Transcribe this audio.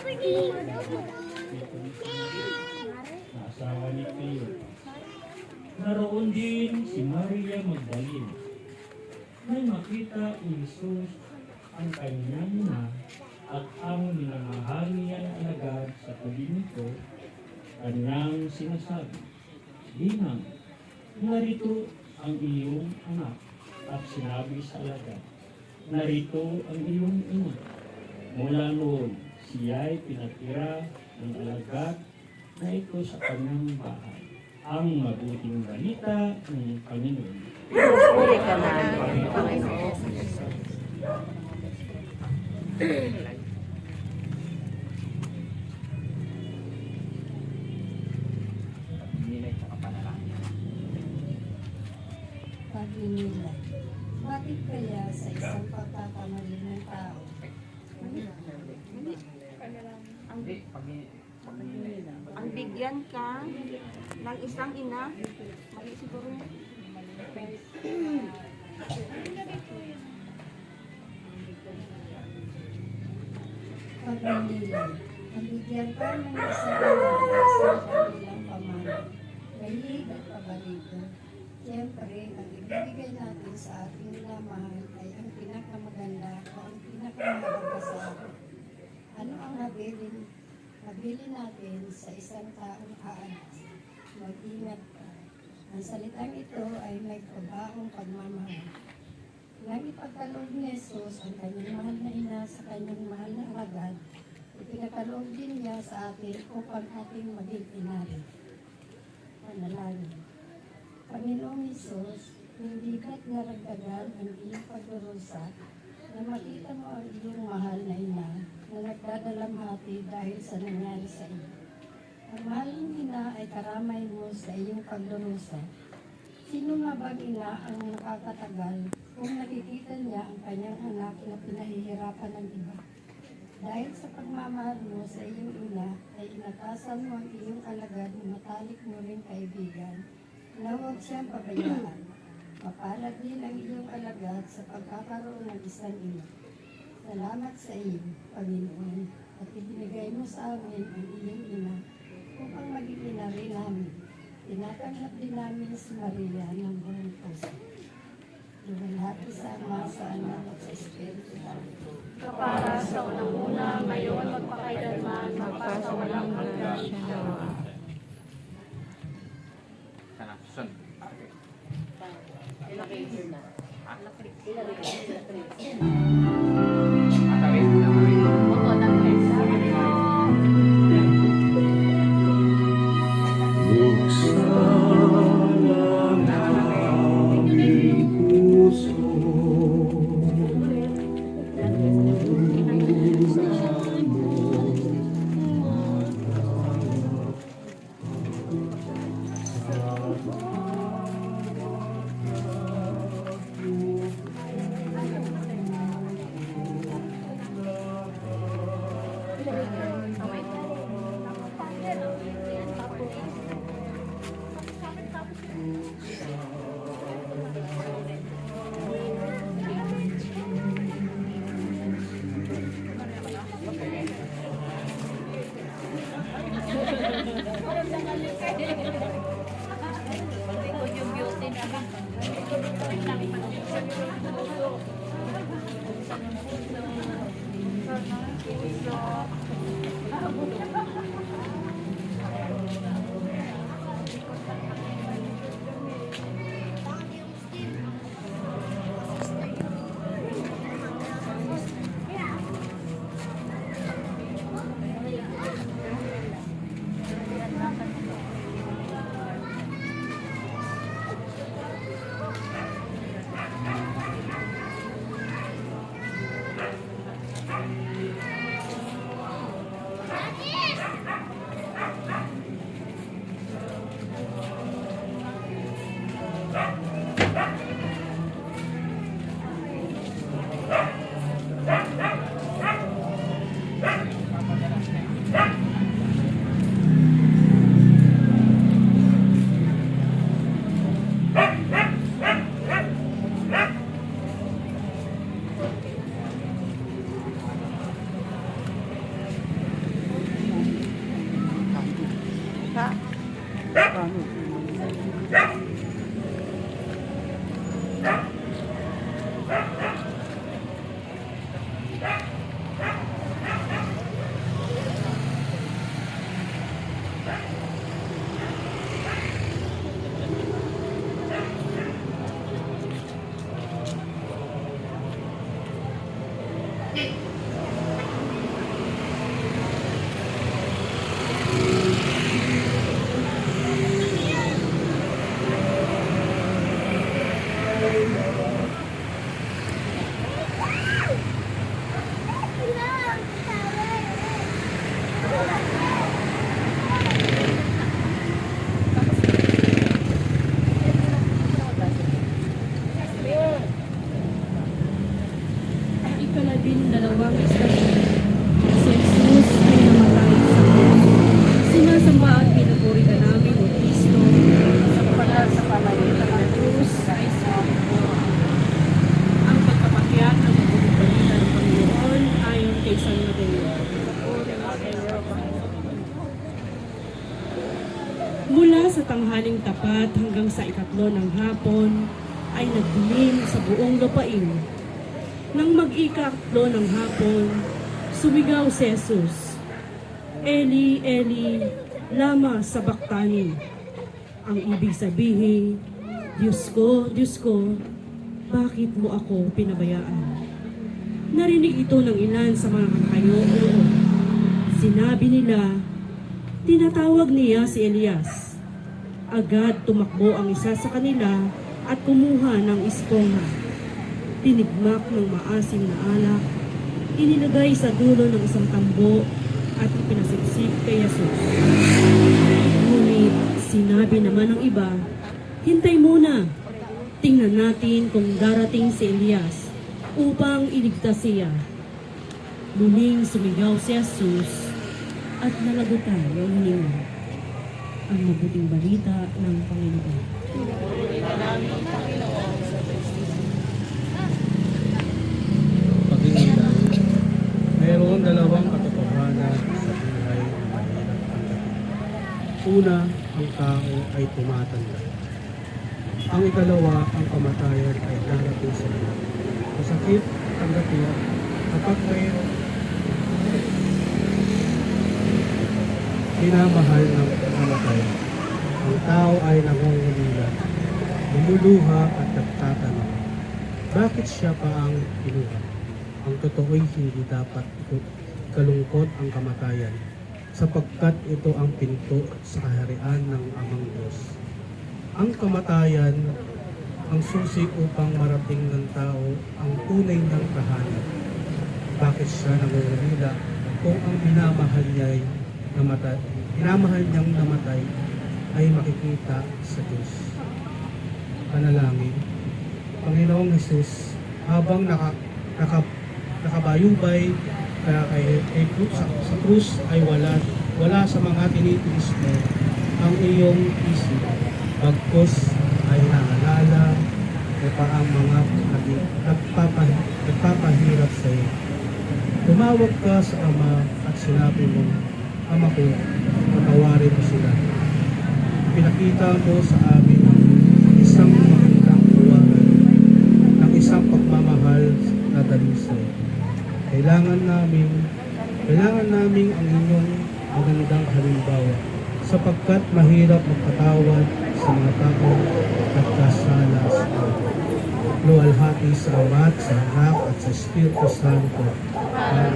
na asawa ni Cleo. Naroon din si Maria Magdalena. Nang makita ni Jesus ang kanyang ina at ang minamahal niyang alagad sa tabi nito, kanyang sinasabi, "Ginang, narito ang iyong anak." At sinabi sa alagad, "Narito ang iyong ina." Mula noon, siya'y pinatira ng alagad na ito sa kanyang bahay. Ang mabuting balita ng Panginoon. Puri ka na, Panginoon. Pagninilay. Bakit kaya sa isang pagkakamali ng tao? Ang bigyan ka ng isang ina, mali siguro yan. Pagninilay. Ang bigyan ka ng isang ina sa kanilang pamana. Galig at pabalito. Siyempre, ang ibibigay natin sa ating minamahal ay ang pinakamaganda o ang pinakamahalaga sa atin. Ano ang nabili natin sa isang taong aalis? Mag-ingat ka. Ang salitang ito ay may pabaong pagmamahal. Nang ipagkaloob ni Jesus ang kanyang mahal na ina sa kanyang mahal na alagad, ipinakaloob din niya sa atin upang ating maging ina rin. Panalangin. Panginoong Hesus, hindi ka't naragdagan ang iyong pagdurusa na makita mo ang iyong mahal na ina na nagdadalamhati dahil sa nangyari sa iyo. Ang mahal ng ina ay karamay mo sa iyong pagdurusa. Sino nga bang ina ang nakakatagal kung nakikita niya ang kanyang anak na pinahihirapan ng iba? Dahil sa pagmamahal mo sa iyong ina ay inatasan mo ang iyong alagad na matalik mo ring kaibigan na huwag siyang pabayaan. Mapalad din ang iyong alagad sa pagkakaroon ng isang ina. Salamat sa iyo, Panginoon, at ibinigay mo sa amin ang iyong ina upang maging ina rin namin. Tinatanggap din namin si Maria ng buong puso. Luwalhati sa Ama, sa Anak at sa Espiritu Santo. Kapara sa unang-una, ngayon, magpakailanman, magpasawalang hanggan. Sana, susun. ng tapat hanggang sa 3 ng hapon ay nagdilim sa buong lupain. Nang mag-3 ng hapon, sumigaw si Jesus, Eli, Eli, lama sabaktani. Ang ibig sabihin, Diyos ko, bakit mo ako pinabayaan? Narinig ito ng ilan sa mga kakayo roon. Sinabi nila, tinatawag niya si Elias. Agad tumakbo ang isa sa kanila at kumuha ng esponga. Tinigmak ng maasim na alak, inilagay sa dulo ng isang tambo at ipinasipsip kay Jesus. Ngunit sinabi naman ng iba, hintay muna, tingnan natin kung darating si Elias upang iligtas siya. Muling sumigaw si Jesus at nalagutan ang hininga. Ang mabuting balita ng Panginoon. Pag-inilan, mayroon dalawang katotohanan sa buhay na mahirap tanggapin. Una, ang tao ay tumatanda. Ang ikalawa, ang kamatayan ay darating sa iyo. Masakit tanggapin kapag mayroong minamahal ng kamatay. Ang tao ay nangungulila, lumuluha at nagtatanong, bakit siya pa ang kinuha? Ang totoo'y hindi dapat kalungkot ang kamatayan, sapagkat ito ang pinto sa kaharian ng Amang Diyos. Ang kamatayan, ang susi upang marating ng tao ang tunay ng tahanan. Bakit siya nangungulila kung ang minamahal niyang namatay ay makikita sa Diyos? Panalangin. Panginoong Jesus, habang nakabayubay sa krus ay wala sa mga tinitiis mo ang iyong isip, bagkos ay naalala o pa ang mga nagpapahirap sa iyo. Tumawag ka sa Ama at sinabi mo, Ama ko, patawarin mo sila. Pinakita mo sa amin ang isang magandang buwanan ng isang pagmamahal na dalisay. Kailangan namin ang inyong magandang halimbawa sapagkat mahirap magpatawad sa mga tao nagkasala sa amin. Luwalhati sa Ama at sa Anak at sa Espiritu Santo. Para